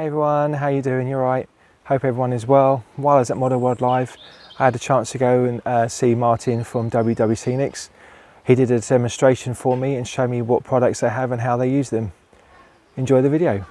Hey everyone, how you doing? You alright? Hope everyone is well. While I was at Modern World Live, I had a chance to go and see Martin from WWScenics. He did a demonstration for me and showed me what products they have and how they use them. Enjoy the video.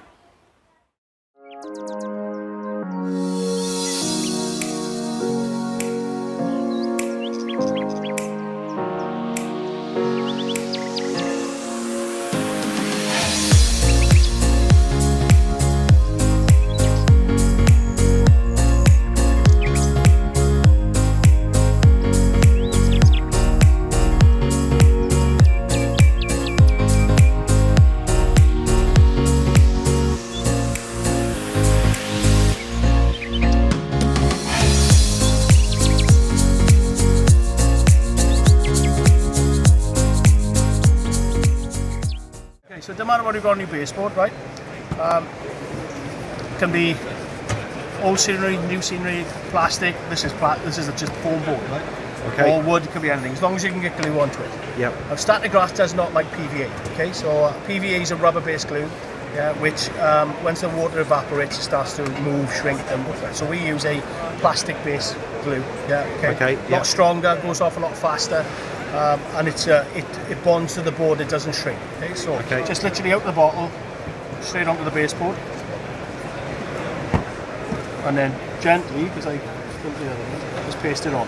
So it doesn't matter what you've got on your baseboard, right? Can be old scenery, new scenery, plastic. This is just foam board, right? Okay. Or wood, it could be anything, as long as you can get glue onto it. Yep. Now, static grass does not like PVA. Okay, so PVA is a rubber-based glue, yeah, which once the water evaporates, it starts to move, shrink, and whatnot. So we use a plastic-based glue. Yeah. Okay. A lot stronger, goes off a lot faster. And it bonds to the board, it doesn't shrink. Okay, so just literally out the bottle, straight onto the baseboard, and then gently, because I spilled the other one, just paste it on.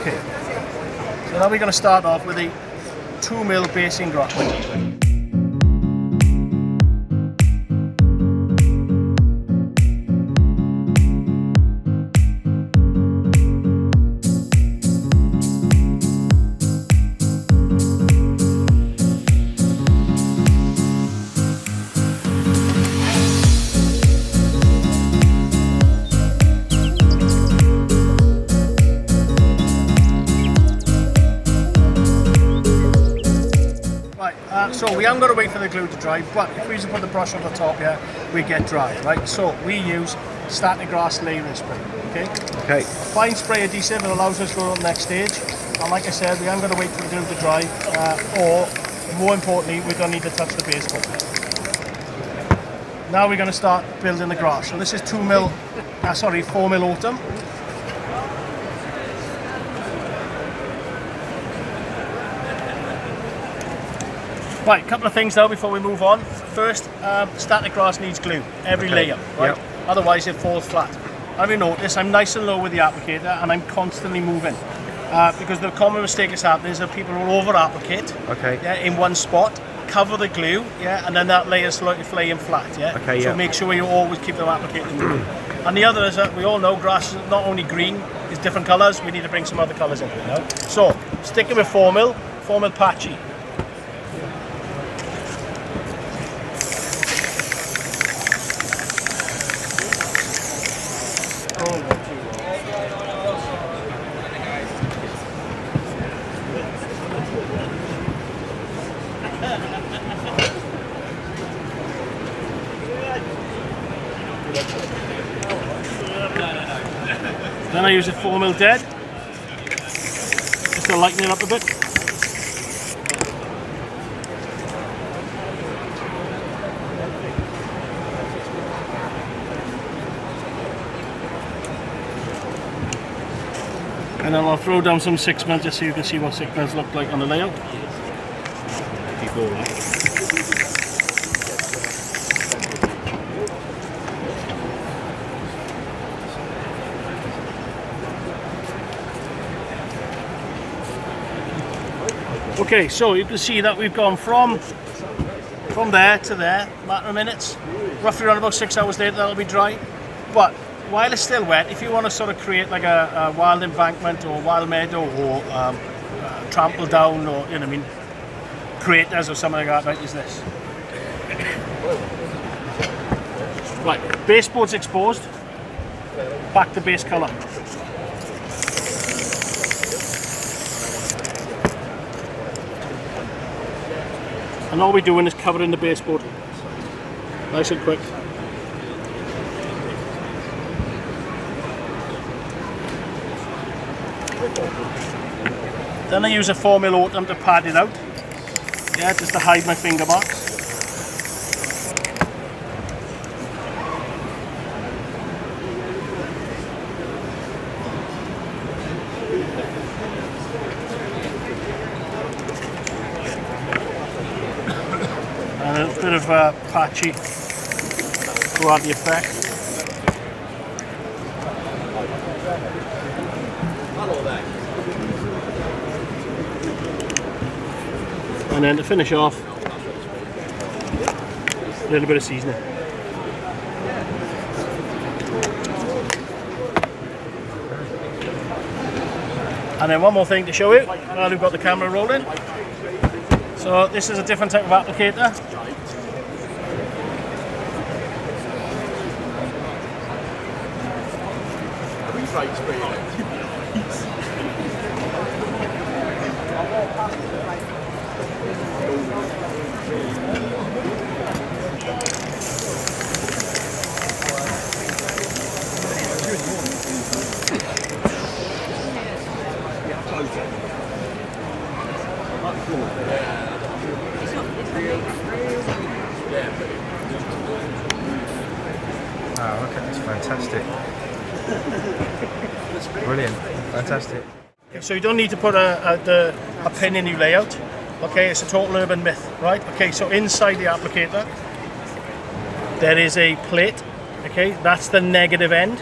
Okay, so now we're going to start off with a 2mm basing grass. So we haven't got to wait for the glue to dry, but if we just put the brush on the top here, we get dry, right? So we use static grass layering spray, okay? Fine spray adhesive, it allows us to go to the next stage. And like I said, we haven't got to wait for the glue to dry, or more importantly, we don't need to touch the baseboard. Now we're going to start building the grass. So this is 4mm autumn. Right, a couple of things now before we move on. First, static grass needs glue, every layer, right? Yep. Otherwise it falls flat. Have you noticed, I'm nice and low with the applicator and I'm constantly moving. Because the common mistake that's happening is that people will over-applicate in one spot, cover the glue, and then that layer is slightly flaying flat, So make sure you always keep them applicated glue. And the other is that we all know grass is not only green, it's different colours, we need to bring some other colours into it now. So, sticking with 4mm patchy. Then I use a 4mm dead, just to lighten it up a bit. And then I'll throw down some 6mm just so you can see what 6mm look like on the layout. Okay, so you can see that we've gone from there to there, matter of minutes. Roughly around about 6 hours later that'll be dry. But while it's still wet, if you want to sort of create like a wild embankment or wild meadow or trample down or, you know what I mean, craters or something like that, right, use this. Right, baseboard's exposed, back to base colour. And all we're doing is covering the baseboard. Nice and quick. Then I use a 4mm Autumn to pad it out. Yeah, just to hide my finger marks. And a bit of patchy to add the effect. And then to finish off, a little bit of seasoning. And then one more thing to show you while we've got the camera rolling. So this is a different type of applicator. Oh, okay, that's fantastic. Brilliant, fantastic. So you don't need to put a pin in your layout. Okay, it's a total urban myth, right? Okay, so inside the applicator, there is a plate. Okay, that's the negative end,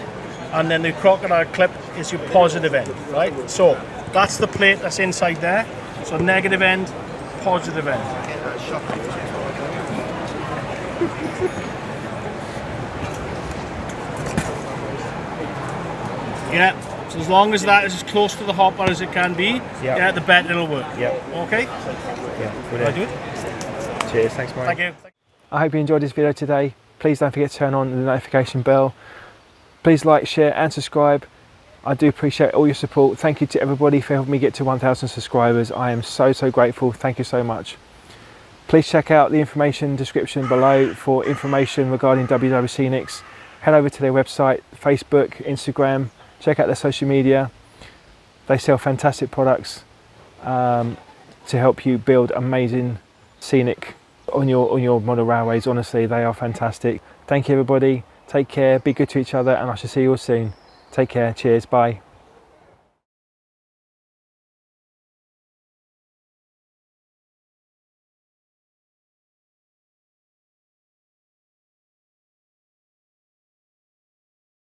and then the crocodile clip is your positive end, right? So that's the plate that's inside there. So negative end, positive end. Yeah, so as long as that is as close to the hopper as it can be, yeah, the better it'll work. Yeah. Okay? Yeah, brilliant. I do it? Cheers, thanks Mike. Thank you. I hope you enjoyed this video today. Please don't forget to turn on the notification bell. Please like, share and subscribe. I do appreciate all your support. Thank you to everybody for helping me get to 1,000 subscribers. I am so grateful. Thank you so much. Please check out the information description below for information regarding WWScenics. Head over to their website, Facebook, Instagram. Check out their social media. They sell fantastic products to help you build amazing scenic on your model railways. Honestly, they are fantastic. Thank you everybody. Take care, be good to each other, and I shall see you all soon. Take care, cheers, bye.